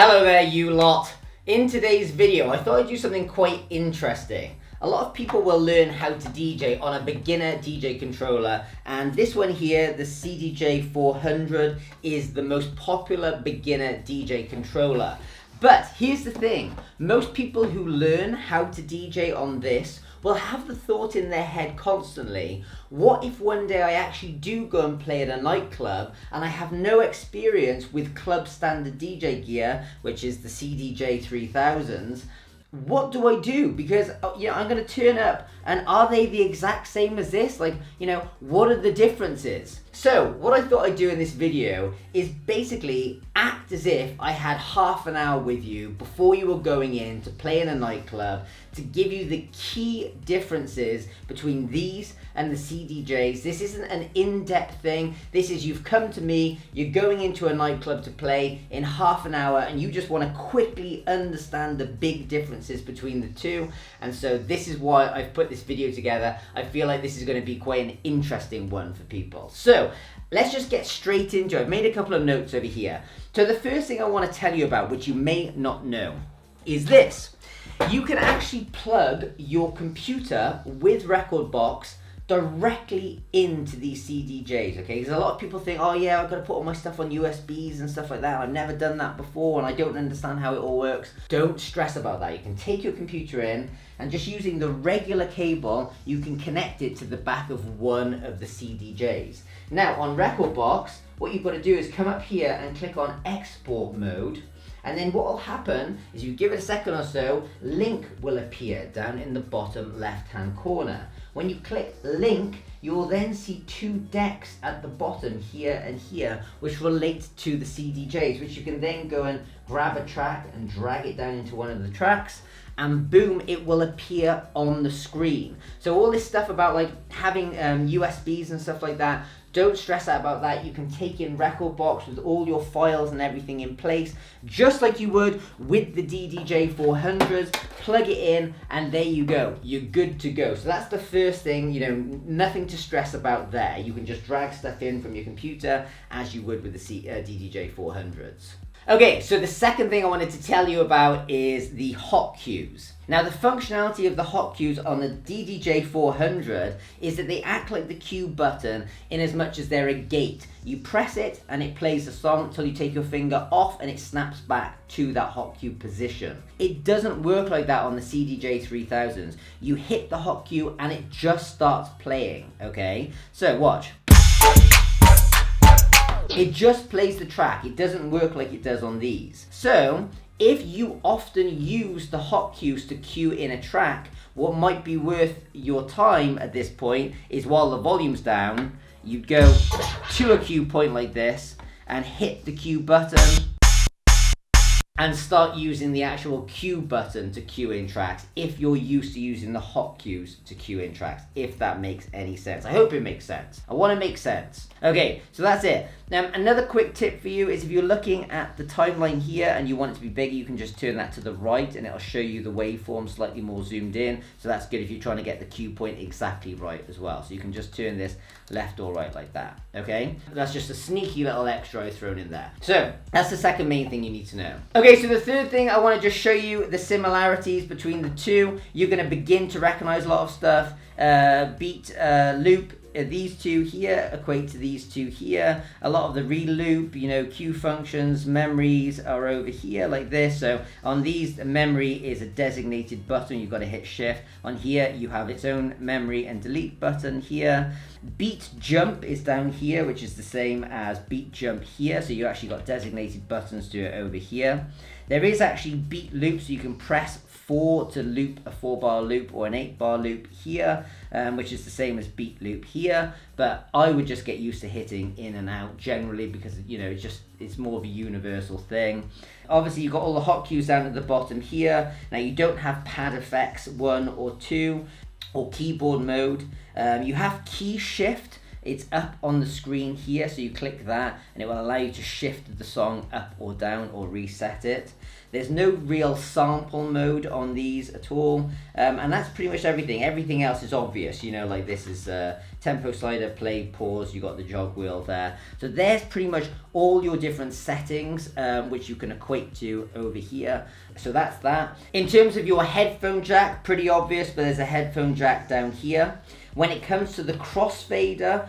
Hello there, you lot. In today's video, I thought I'd do something quite interesting. A lot of people will learn how to DJ on a beginner DJ controller, and this one here, the CDJ 400, is the most popular beginner DJ controller. But here's the thing, most people who learn how to DJ on this will have the thought in their head constantly, what if one day I actually do go and play at a nightclub and I have no experience with club standard DJ gear, which is the CDJ 3000s, what do I do? Because I'm going to turn up and are they the exact same as this? What are the differences? So what I thought I'd do in this video is basically act as if I had half an hour with you before you were going in to play in a nightclub to give you the key differences between these and the CDJs. This isn't an in-depth thing. This is you've come to me, you're going into a nightclub to play in half an hour and you just want to quickly understand the big differences between the two. And so this is why I've put this video together. I feel like this is going to be quite an interesting one for people. So let's just get straight into it. I've made a couple of notes over here. So the first thing I want to tell you about, which you may not know, is this. You can actually plug your computer with rekordbox directly into these CDJs, okay? Because a lot of people think, oh yeah, I've got to put all my stuff on USBs and stuff like that. I've never done that before and I don't understand how it all works. Don't stress about that. You can take your computer in and just using the regular cable, you can connect it to the back of one of the CDJs. Now on rekordbox, what you've got to do is come up here and click on export mode. And then what will happen is you give it a second or so, link will appear down in the bottom left-hand corner. When you click link, you will then see two decks at the bottom here and here, which relate to the CDJs, which you can then go and grab a track and drag it down into one of the tracks, and boom, it will appear on the screen. So all this stuff about like having USBs and stuff like that, don't stress out about that. You can take in rekordbox with all your files and everything in place, just like you would with the DDJ 400s. Plug it in and there you go. You're good to go. So that's the first thing, nothing to stress about there. You can just drag stuff in from your computer as you would with the DDJ 400s. Okay, so the second thing I wanted to tell you about is the hot cues. Now the functionality of the hot cues on the DDJ 400 is that they act like the cue button in as much as they're a gate. You press it and it plays the song until you take your finger off and it snaps back to that hot cue position. It doesn't work like that on the CDJ 3000s. You hit the hot cue and it just starts playing, okay? So watch. It just plays the track. It doesn't work like it does on these. So if you often use the hot cues to cue in a track, what might be worth your time at this point is while the volume's down, you'd go to a cue point like this and hit the cue button and start using the actual cue button to cue in tracks if you're used to using the hot cues to cue in tracks, if that makes any sense. I hope it makes sense. I want to make sense. Okay, so that's it. Now, another quick tip for you is if you're looking at the timeline here and you want it to be bigger, you can just turn that to the right and it'll show you the waveform slightly more zoomed in. So that's good if you're trying to get the cue point exactly right as well. So you can just turn this left or right like that, okay? That's just a sneaky little extra I've thrown in there. So that's the second main thing you need to know. Okay, so the third thing I want to just show you the similarities between the two. You're going to begin to recognize a lot of stuff. Beat, loop. These two here equate to these two here. A lot of the reloop, cue functions, memories are over here like this. So on these, the memory is a designated button. You've got to hit shift. On here, you have its own memory and delete button here. Beat jump is down here, which is the same as beat jump here. So you actually got designated buttons to it over here. There is actually beat loop, so you can press 4 to loop a 4-bar loop or an 8-bar loop here, which is the same as beat loop here. But I would just get used to hitting in and out generally because it's more of a universal thing. Obviously you've got all the hot cues down at the bottom here. Now you don't have pad effects 1 or 2 or keyboard mode. You have key shift it's up on the screen here, so you click that and it will allow you to shift the song up or down or reset it. There's no real sample mode on these at all, and that's pretty much everything. Everything else is obvious, you know, like this is tempo slider, play, pause, you got the jog wheel there. So there's pretty much all your different settings, which you can equate to over here. So that's that. In terms of your headphone jack, pretty obvious, but there's a headphone jack down here. When it comes to the crossfader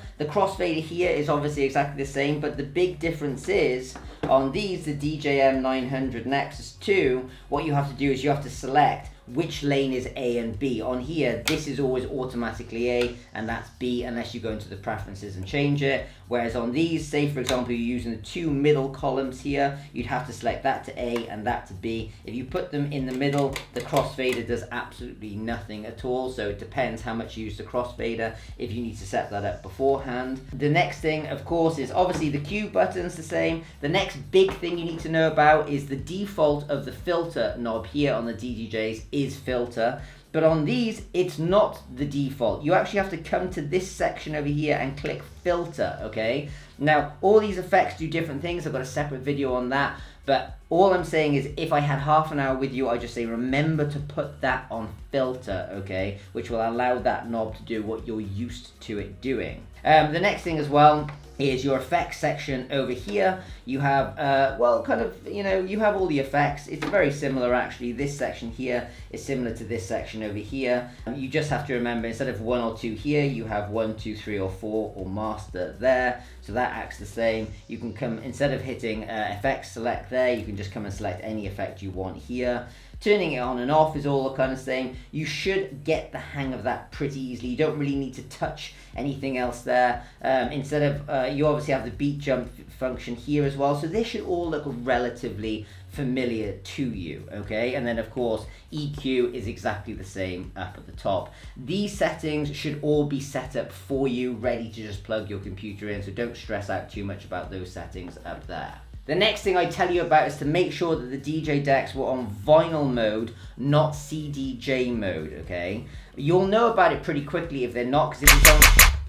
here is obviously exactly the same, but the big difference is on these, the DJM 900 Nexus 2, what you have to do is you have to select which lane is A and B. On here, this is always automatically A and that's B unless you go into the preferences and change it. Whereas on these, say for example, you're using the two middle columns here, you'd have to select that to A and that to B. If you put them in the middle, the crossfader does absolutely nothing at all. So it depends how much you use the crossfader if you need to set that up beforehand. The next thing, of course, is obviously the Q button's the same. The next big thing you need to know about is the default of the filter knob here on the DDJs is filter. But on these, it's not the default. You actually have to come to this section over here and click filter, okay? Now, all these effects do different things. I've got a separate video on that. But all I'm saying is if I had half an hour with you, I just say remember to put that on filter, okay? Which will allow that knob to do what you're used to it doing. The next thing as well is your effects section over here. You have, well, kind of, you know, you have all the effects. It's very similar actually. This section here is similar to this section over here. You just have to remember instead of 1 or 2 here, you have 1, 2, 3 or 4 or master there. So that acts the same. You can come, instead of hitting effects select there, you can just come and select any effect you want here. Turning it on and off is all the kind of same. You should get the hang of that pretty easily. You don't really need to touch anything else there. Instead of, you obviously have the beat jump function here as well. So this should all look relatively familiar to you, okay? And then of course, EQ is exactly the same up at the top. These settings should all be set up for you, ready to just plug your computer in. So don't stress out too much about those settings up there. The next thing I tell you about is to make sure that the DJ decks were on vinyl mode, not CDJ mode, okay? You'll know about it pretty quickly if they're not, because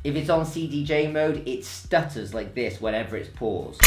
if it's on CDJ mode, it stutters like this whenever it's paused.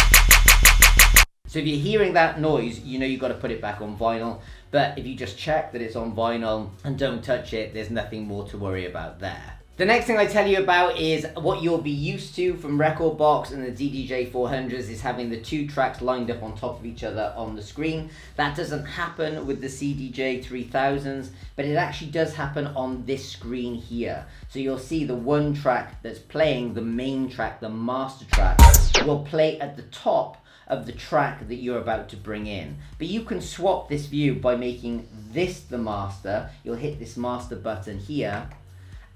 So if you're hearing that noise, you know you've got to put it back on vinyl. But if you just check that it's on vinyl and don't touch it, there's nothing more to worry about there. The next thing I tell you about is what you'll be used to from Rekordbox and the DDJ 400s is having the 2 tracks lined up on top of each other on the screen. That doesn't happen with the CDJ 3000s, but it actually does happen on this screen here. So you'll see the one track that's playing, the main track, the master track, will play at the top of the track that you're about to bring in. But you can swap this view by making this the master. You'll hit this master button here,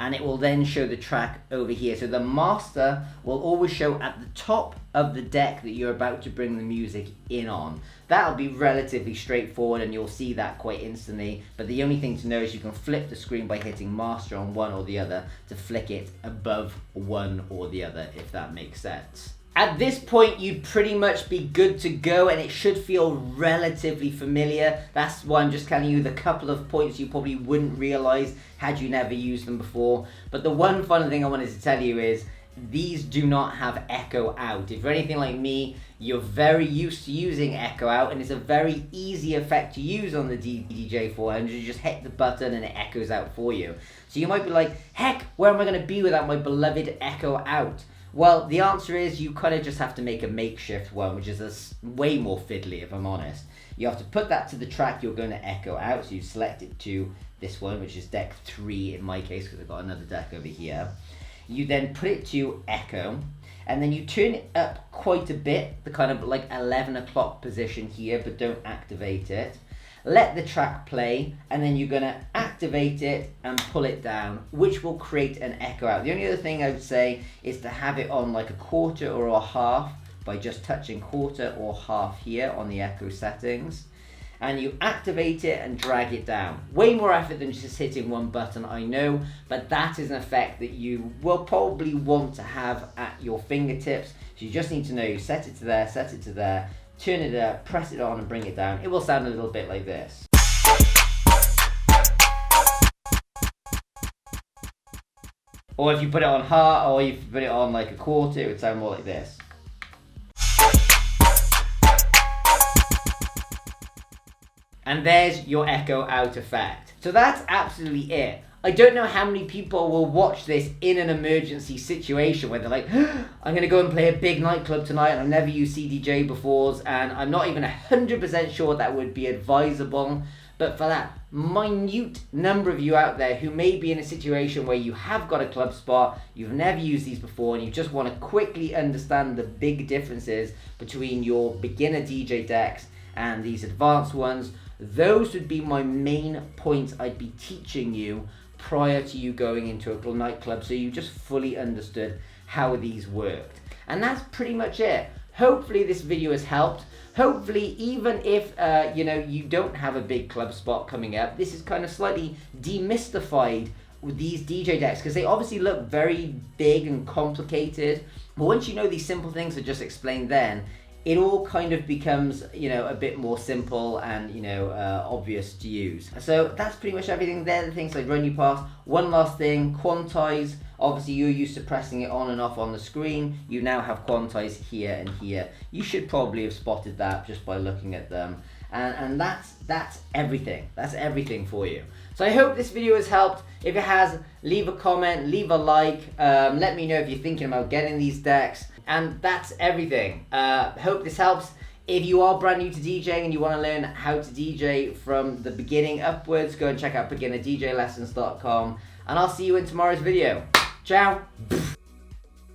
and it will then show the track over here. So the master will always show at the top of the deck that you're about to bring the music in on. That'll be relatively straightforward and you'll see that quite instantly. But the only thing to know is you can flip the screen by hitting master on one or the other to flick it above one or the other, if that makes sense. At this point, you'd pretty much be good to go and it should feel relatively familiar. That's why I'm just telling you the couple of points you probably wouldn't realize had you never used them before. But the one fun thing I wanted to tell you is these do not have echo out. If you're anything like me, you're very used to using echo out and it's a very easy effect to use on the DDJ 400. You just hit the button and it echoes out for you. So you might be like, heck, where am I going to be without my beloved echo out? Well, the answer is you kind of just have to make a makeshift one, which is way more fiddly, if I'm honest. You have to put that to the track you're going to echo out. So you select it to this one, which is deck 3 in my case, because I've got another deck over here. You then put it to echo, and then you turn it up quite a bit, the kind of like 11 o'clock position here, but don't activate it. Let the track play, and then you're going to activate it and pull it down, which will create an echo out. The only other thing I would say is to have it on like a quarter or a half by just touching quarter or half here on the echo settings. And you activate it and drag it down. Way more effort than just hitting one button, I know, but that is an effect that you will probably want to have at your fingertips. So you just need to know you set it to there, turn it up, press it on and bring it down. It will sound a little bit like this. Or if you put it on heart, or if you put it on like a quarter, it would sound more like this. And there's your echo out effect. So that's absolutely it. I don't know how many people will watch this in an emergency situation where they're like, I'm going to go and play a big nightclub tonight and I've never used CDJ before, and I'm not even 100% sure that would be advisable. But for that minute number of you out there who may be in a situation where you have got a club spot, you've never used these before, and you just want to quickly understand the big differences between your beginner DJ decks and these advanced ones, those would be my main points I'd be teaching you prior to you going into a nightclub, so you just fully understood how these worked. And that's pretty much it. Hopefully this video has helped. Hopefully, even if you don't have a big club spot coming up, this is kind of slightly demystified with these DJ decks, because they obviously look very big and complicated. But once you know these simple things I just explained then, it all kind of becomes, a bit more simple and, obvious to use. So that's pretty much everything. They're the things I'd run you past. One last thing, quantize. Obviously, you're used to pressing it on and off on the screen. You now have quantize here and here. You should probably have spotted that just by looking at them. And that's everything. That's everything for you. So I hope this video has helped. If it has, leave a comment, leave a like. Let me know if you're thinking about getting these decks. And that's everything. Hope this helps. If you are brand new to DJing and you want to learn how to DJ from the beginning upwards, go and check out beginnerdjlessons.com. And I'll see you in tomorrow's video. Ciao.